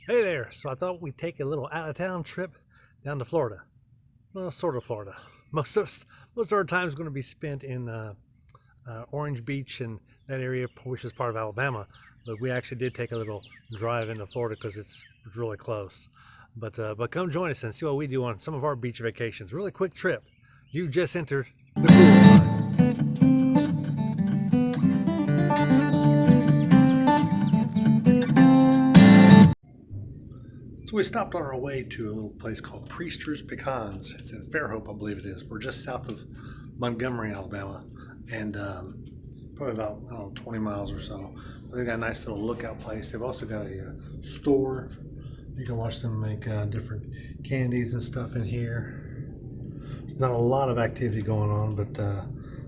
Hey there! So I thought we'd take a little out-of-town trip down to Florida. Well, sort of Florida. Most of our time is going to be spent in Orange Beach and that area, which is part of Alabama. But we actually did take a little drive into Florida because it's really close. But come join us and see what we do on some of our beach vacations. Really quick trip. You just entered the cool side. So we stopped on our way to a little place called Pecans. It's in Fairhope, I believe it is. We're just south of Montgomery, Alabama, and probably about, I don't know, 20 miles or so. They've got a nice little lookout place. They've also got a store. You can watch them make different candies and stuff in here. There's not a lot of activity going on, but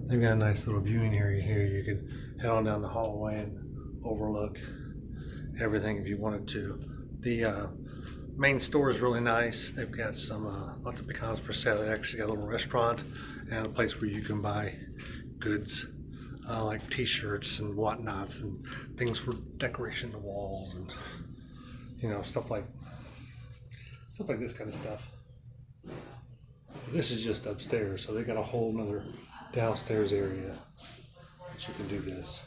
they've got a nice little viewing area here. You can head on down the hallway and overlook everything if you wanted to. The main store is really nice. They've got some lots of pecans for sale. They actually got a little restaurant and a place where you can buy goods like T-shirts and whatnots and things for decoration the walls and stuff like this kind of stuff. This is just upstairs, so they got a whole nother downstairs area that you can do this.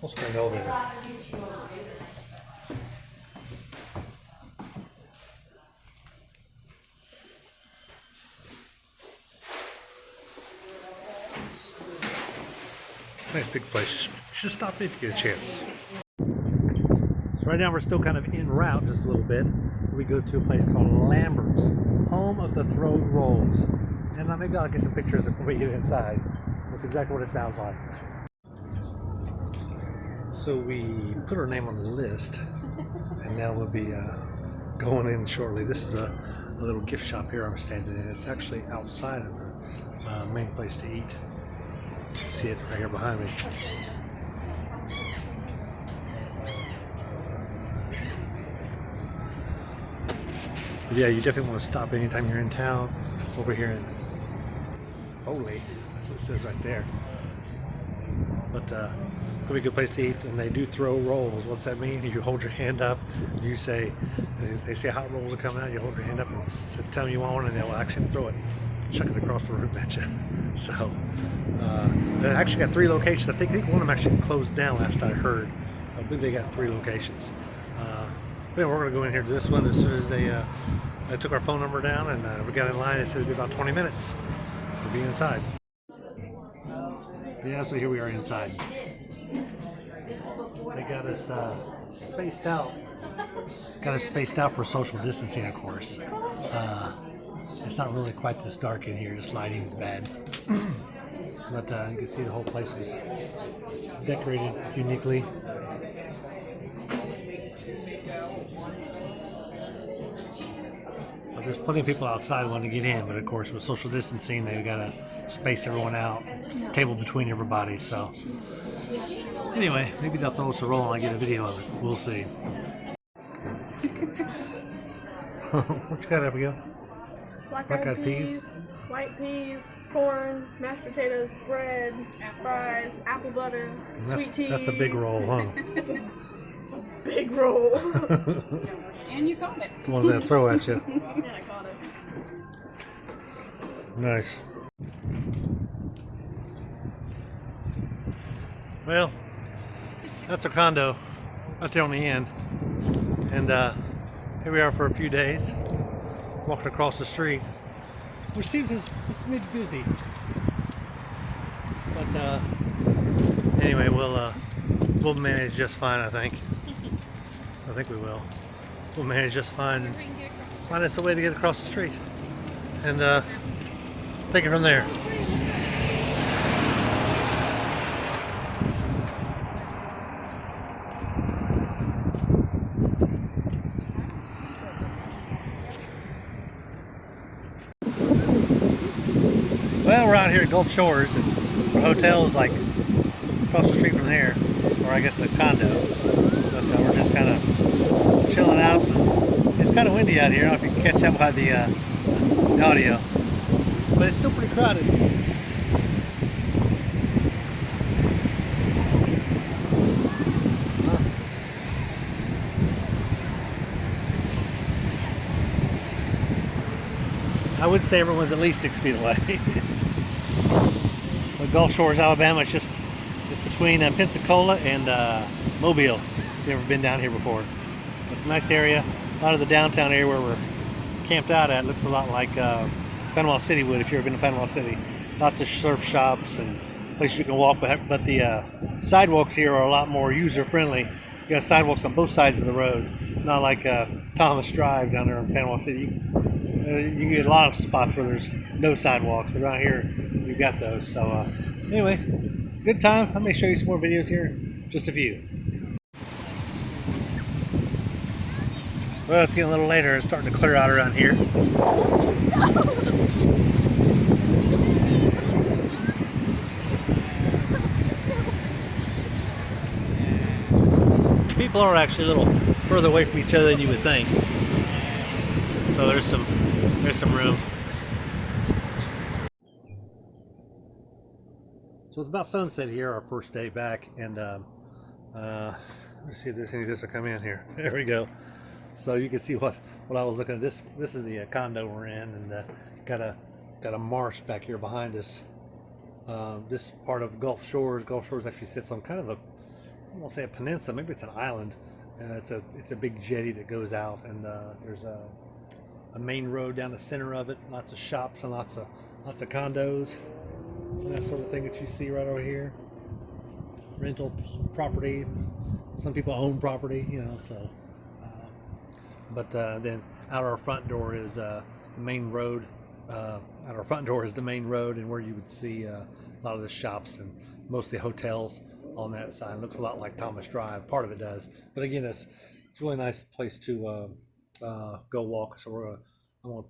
Let's bring it over there. Nice big place. You should stop in if you get a chance. So right now we're still kind of en route just a little bit. We go to a place called Lamberts, home of the throat rolls. And maybe I'll get some pictures when we get inside. That's exactly what it sounds like. So we put our name on the list, and now we'll be going in shortly. This is a little gift shop here I'm standing in. It's actually outside of the main place to eat. See it right here behind me. But yeah, you definitely want to stop anytime you're in town over here in Foley, as it says right there. But it'll be a good place to eat, and they do throw rolls. What's that mean? You hold your hand up, you say, they say hot rolls are coming out, you hold your hand up and tell them you want one, and they'll actually throw it, chuck it across the room at you. So they actually got 3 locations. I think one of them actually closed down last I heard. I believe they got 3 locations. But anyway, we're going to go in here to this one as soon as they took our phone number down, and we got in line. It said it'd be about 20 minutes. We'll be inside. Yeah, so here we are inside. They got us spaced out. Got us spaced out for social distancing, of course. It's not really quite this dark in here. Just lighting's bad. But you can see the whole place is decorated uniquely. But there's plenty of people outside wanting to get in, but of course with social distancing they've got to space everyone out, table between everybody. So anyway, maybe they'll throw us a roll and I get a video of it. We'll see. What you got, Abigail? Black-eyed peas, white peas, corn, mashed potatoes, bread, fries, apple butter, sweet tea. That's a big roll, huh? It's a big roll. And you caught it. It's the ones that throw at you. And I caught it. Nice. Well, that's our condo right there on the end. And here we are for a few days, walking across the street, which seems a smidge busy. But anyway, we'll manage just fine, I think. I think we will. We'll manage just fine and find us a way to get across the street. And take it from there. Well, we're out here at Gulf Shores, and our hotel is like across the street from there, or I guess the condo. But we're just kind of chilling out. It's kind of windy out here. I don't know if you can catch up by the audio, but it's still pretty crowded. I would say everyone's at least 6 feet away. But Gulf Shores, Alabama, it's between Pensacola and Mobile. If you've ever been down here before. It's a nice area. A lot of the downtown area where we're camped out at looks a lot like Panama City would if you've ever been to Panama City. Lots of surf shops and places you can walk, but the sidewalks here are a lot more user-friendly. You got sidewalks on both sides of the road, not like Thomas Drive down there in Panama City. You can get a lot of spots where there's no sidewalks, but around here you've got those. So anyway, good time. I'm going to show you some more videos here, just a few. Well, it's getting a little later. It's starting to clear out around here. People are actually a little further away from each other than you would think. So there's some room. So it's about sunset here, our first day back, and let's see if any of this will come in here. There we go. So you can see what I was looking at. This is the condo we're in, and got a marsh back here behind us. This part of Gulf Shores actually sits on kind of I won't say a peninsula, maybe it's an island. It's a big jetty that goes out, and there's a main road down the center of it. Lots of shops and lots of condos, and that sort of thing that you see right over here. Rental property. Some people own property, you know. So, but then out our front door is the main road. Out our front door is the main road, and where you would see a lot of the shops and mostly hotels on that side. It looks a lot like Thomas Drive. Part of it does, but again, it's a really nice place to go walk. So I'm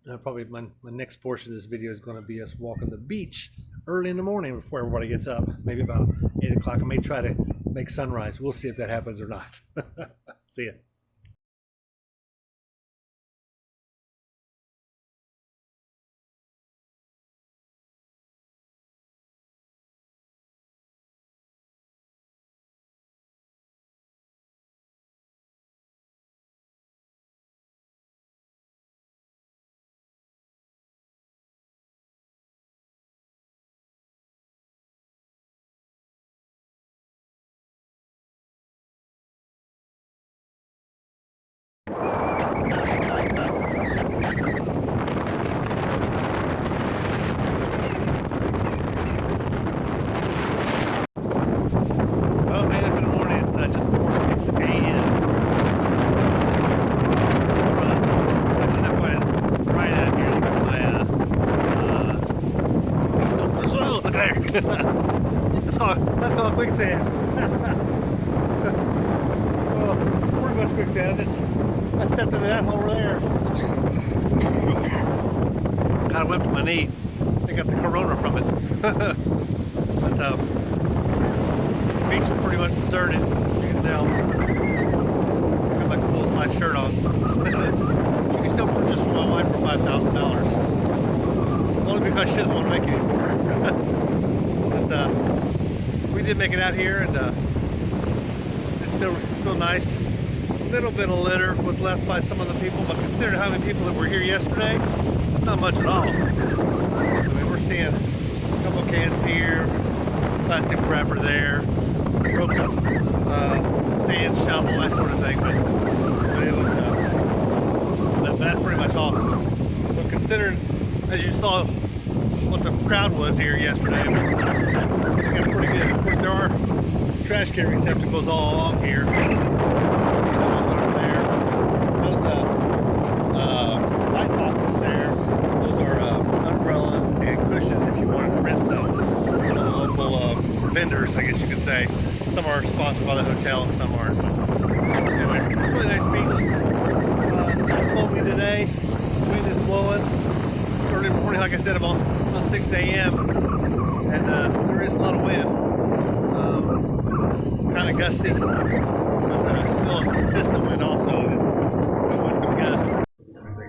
gonna probably my next portion of this video is going to be us walking the beach early in the morning before everybody gets up. Maybe about 8 o'clock. I may try to make sunrise. We'll see if that happens or not. See ya. Well, made up in the morning. It's just before 6 a.m. Actually, not quite as bright out here. Looks like there's oil. Look there. That's called quicksand. Well, pretty much quicksand. I stepped into that hole there. Kind of went to my knee. I got the corona from it. But beach is pretty much deserted, you can tell. Got my cool slide shirt on. You can still purchase from my wife for $5,000. Only because she doesn't want to make it anymore. But we did make it out here, and it's still nice. A little bit of litter was left by some of the people, but considering how many people that were here yesterday, it's not much at all. I mean, we're seeing a couple cans here, plastic wrapper there, broken sand shovel, that sort of thing. But it was, that's pretty much awesome. But considering, as you saw, what the crowd was here yesterday, I think that's pretty good. Of course, there are trash can receptacles all along here. You see some of those over there. Those light boxes there. Those are umbrellas and cushions if you wanted to rent some. Local vendors, I guess you could say. Some are sponsored by the hotel and some aren't. Anyway, really nice beach. Foggy today. Wind is blowing. Early morning, like I said, about 6 a.m. And there is a lot of wind. Kind of gusty. But still a consistent wind also. With some gusts.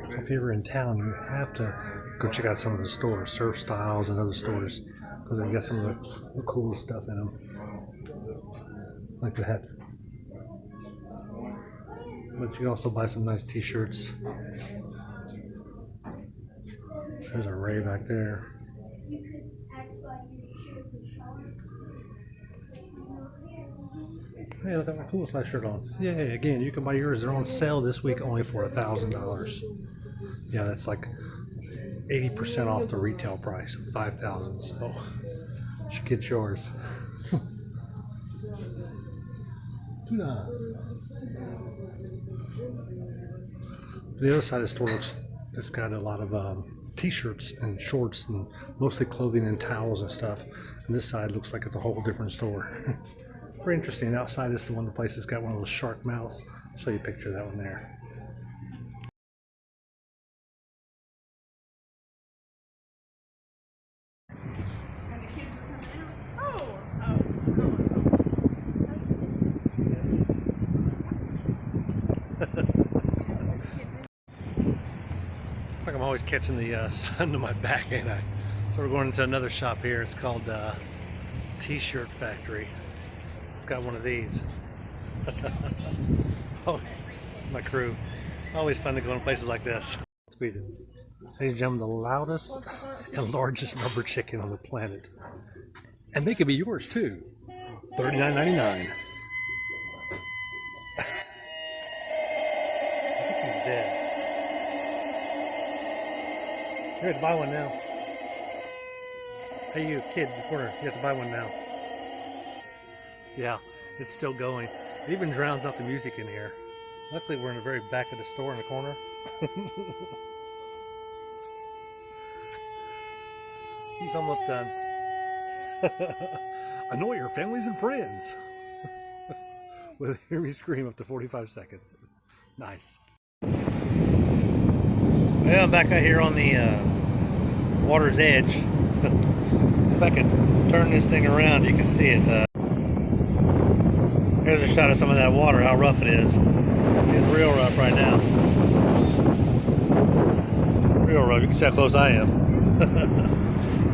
So if you're in town, you have to go check out some of the stores, Surf Styles and other stores, because they got some of the cool stuff in them, like that. But you can also buy some nice t-shirts. There's a Ray back there. Hey, look at my cool size shirt on. Yay, again, you can buy yours. They're on sale this week only for $1,000. Yeah, that's like 80% off the retail price of $5,000. So you should get yours. The other side of the store looks, it's got a lot of t-shirts and shorts and mostly clothing and towels and stuff. And this side looks like it's a whole different store. Pretty interesting. Outside is the place that's got one of those shark mouths. I'll show you a picture of that one there. Looks like I'm always catching the sun to my back, ain't I? So we're going into another shop here. It's called TShirt Factory. It's got one of these. Always my crew. Always fun to go in places like this. Squeeze it. Ladies and gentlemen, the loudest and largest rubber chicken on the planet. And they could be yours too. $39.99. I think he's dead. You have to buy one now. Hey you, kid in the corner, you have to buy one now. Yeah, it's still going. It even drowns out the music in here. Luckily we're in the very back of the store in the corner. He's almost done. Annoy your families and friends. With hear me scream up to 45 seconds. Nice. Well, I'm back out here on the water's edge. If I can turn this thing around, you can see it. Here's a shot of some of that water, how rough it is. It's real rough right now. Real rough. You can see how close I am.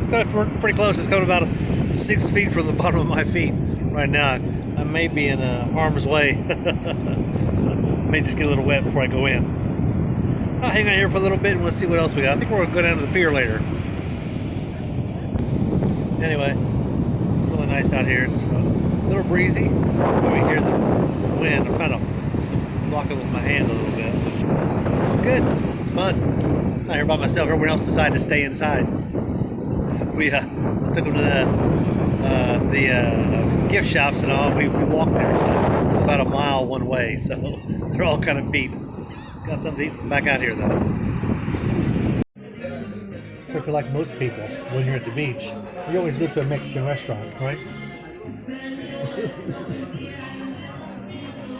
It's coming pretty close. It's coming about 6 feet from the bottom of my feet right now. I may be in harm's way. May just get a little wet before I go in. I'll hang out here for a little bit and we'll see what else we got. I think we're going to go down to the pier later. Anyway, it's really nice out here. It's a little breezy. You can hear the wind. I'm kind of blocking with my hand a little bit. It's good. It's fun. I'm not here by myself. Everyone else decided to stay inside. We took them to the gift shops and all. We walked there, so it's about a mile one way. So they're all kind of beat. Got something to eat back out here though. So if you're like most people, when you're at the beach, you always go to a Mexican restaurant, right?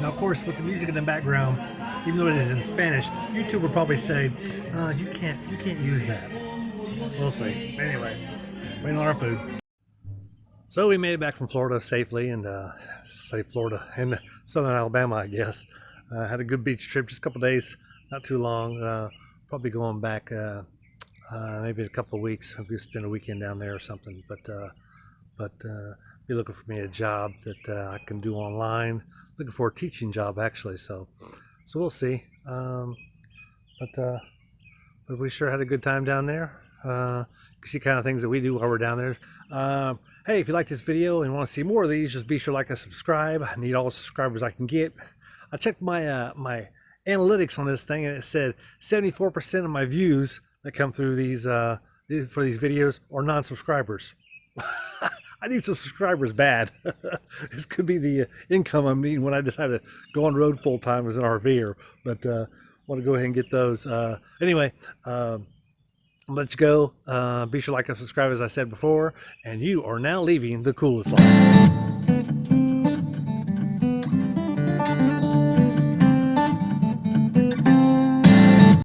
Now, of course, with the music in the background, even though it is in Spanish, YouTube will probably say, you can't use that. We'll see. Anyway, waiting on our food. So we made it back from Florida safely, and Florida and southern Alabama, I guess. Had a good beach trip, just a couple days, not too long. Probably going back maybe in a couple of weeks. Maybe spend a weekend down there or something. But be looking for me a job that I can do online. Looking for a teaching job actually. So we'll see. But we sure had a good time down there. You can see kind of things that we do while we're down there. Hey, if you like this video and want to see more of these, just be sure to like and subscribe. I need all the subscribers I can get. I checked my my analytics on this thing, and it said 74% of my views that come through these for these videos are non-subscribers. I need some subscribers bad. This could be the income I'm needing when I decide to go on the road full time as an RVer. But want to go ahead and get those. Anyway, I'll let you go. Be sure to like and subscribe as I said before. And you are now leaving the coolest life.